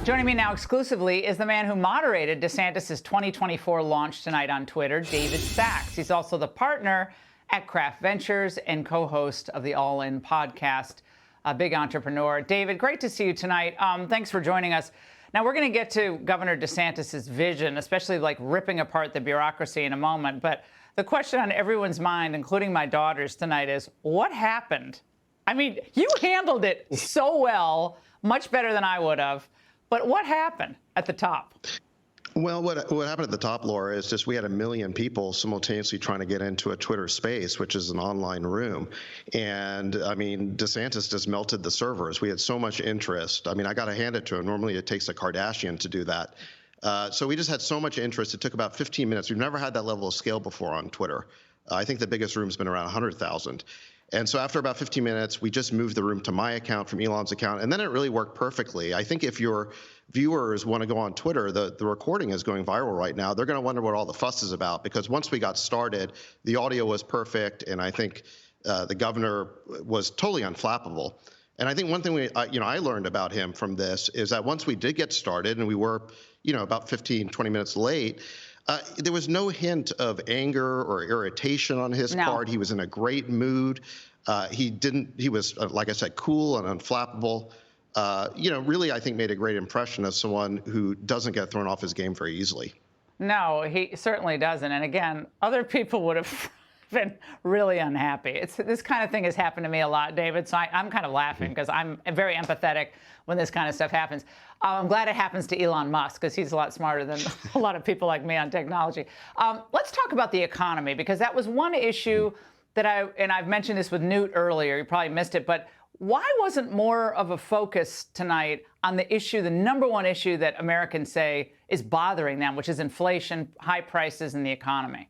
Joining me now exclusively is the man who moderated DeSantis' 2024 launch tonight on Twitter, David Sachs. He's also the partner at Kraft Ventures and co-host of the All In podcast, a big entrepreneur. David, great to see you tonight. Thanks for joining us. Now, we're going to get to Governor DeSantis' vision, especially like ripping apart the bureaucracy in a moment. But the question on everyone's mind, including my daughters tonight, is what happened? I mean, you handled it so well, much better than I would have. But what happened at the top? Well, what happened at the top, Laura, is just we had 1 million people simultaneously trying to get into a Twitter space, which is an online room. And, I mean, DeSantis just melted the servers. We had so much interest. I mean, I got to hand it to him. Normally it takes a Kardashian to do that. So we just had so much interest. It took about 15 minutes. We've never had that level of scale before on Twitter. I think the biggest room's been around 100,000. And so after about 15 minutes, we just moved the room to my account from Elon's account, and then it really worked perfectly. I think if your viewers want to go on Twitter, the recording is going viral right now. They're going to wonder what all the fuss is about, because once we got started, the audio was perfect, and I think the governor was totally unflappable. And I think one thing I learned about him from this is that once we did get started, and we were, about 15, 20 minutes late, there was no hint of anger or irritation on his part. He was in a great mood. He was, like I said, cool and unflappable. Really, I think made a great impression as someone who doesn't get thrown off his game very easily. No, he certainly doesn't. And again, other people would have been really unhappy. This kind of thing has happened to me a lot, David. So I'm kind of laughing because I'm very empathetic when this kind of stuff happens. I'm glad it happens to Elon Musk because he's a lot smarter than a lot of people like me on technology. Let's talk about the economy, because that was one issue that I've mentioned this with Newt earlier. You probably missed it, but why wasn't more of a focus tonight on the issue, the number one issue that Americans say is bothering them, which is inflation, high prices, and the economy?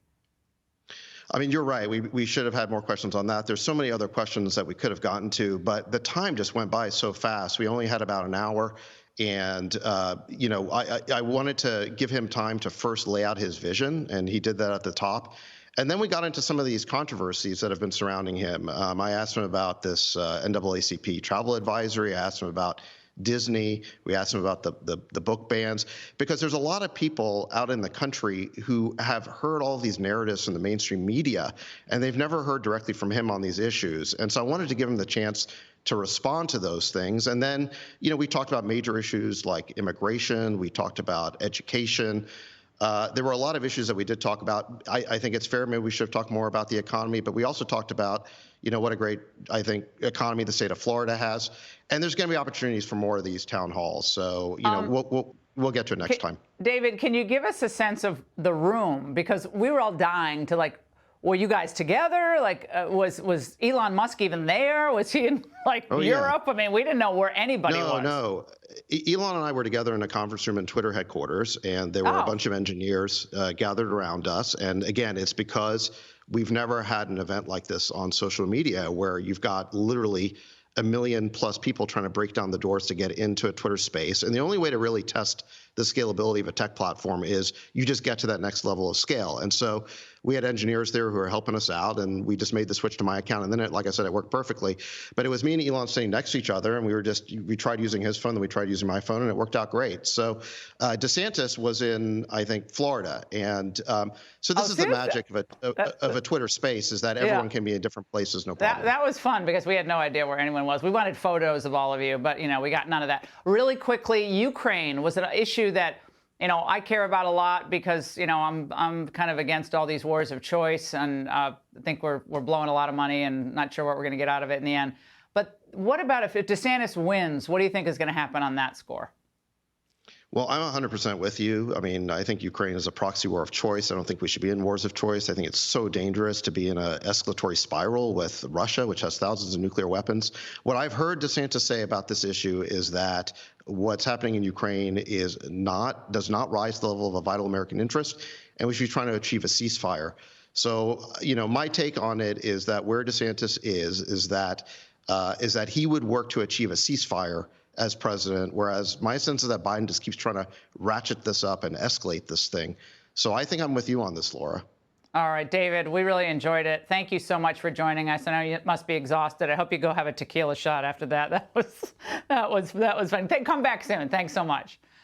I mean, you're right. We should have had more questions on that. There's so many other questions that we could have gotten to, but the time just went by so fast. We only had about an hour. And, I wanted to give him time to first lay out his vision, and he did that at the top. And then we got into some of these controversies that have been surrounding him. I asked him about this NAACP travel advisory. I asked him about Disney. We asked him about the book bans, because there's a lot of people out in the country who have heard all of these narratives from the mainstream media, and they've never heard directly from him on these issues. And so I wanted to give him the chance to respond to those things. And then, we talked about major issues like immigration. We talked about education. There were a lot of issues that we did talk about. I think it's fair. Maybe we should have talked more about the economy, but we also talked about, what a great, I think, economy the state of Florida has. And there's going to be opportunities for more of these town halls. So, we'll get to it next time. David, can you give us a sense of the room? Because we were all dying to were you guys together? Was Elon Musk even there? Was he in Europe? Yeah. I mean, we didn't know where anybody was. No. Elon and I were together in a conference room in Twitter headquarters, and there were a bunch of engineers gathered around us. And again, it's because we've never had an event like this on social media where you've got literally 1 million plus people trying to break down the doors to get into a Twitter space. And the only way to really test the scalability of a tech platform is you just get to that next level of scale. And so we had engineers there who were helping us out, and we just made the switch to my account. And then, like I said, it worked perfectly. But it was me and Elon sitting next to each other, and we tried using his phone, then we tried using my phone, and it worked out great. So DeSantis was in, I think, Florida. And so this is the magic of a Twitter space, is that everyone can be in different places, no problem. That was fun, because we had no idea where anyone was. We wanted photos of all of you, but, we got none of that. Really quickly, Ukraine was an issue that I care about a lot, because, I'm kind of against all these wars of choice, and I think we're blowing a lot of money and not sure what we're going to get out of it in the end. But what about if DeSantis wins? What do you think is going to happen on that score? Well, I'm 100% with you. I mean, I think Ukraine is a proxy war of choice. I don't think we should be in wars of choice. I think it's so dangerous to be in an escalatory spiral with Russia, which has thousands of nuclear weapons. What I've heard DeSantis say about this issue is that what's happening in Ukraine does not rise to the level of a vital American interest, and we should be trying to achieve a ceasefire. So, my take on it is that where DeSantis is that he would work to achieve a ceasefire as president, whereas my sense is that Biden just keeps trying to ratchet this up and escalate this thing. So I think I'm with you on this, Laura. All right, David, we really enjoyed it. Thank you so much for joining us. I know you must be exhausted. I hope you go have a tequila shot after that. That was fun. Come back soon. Thanks so much.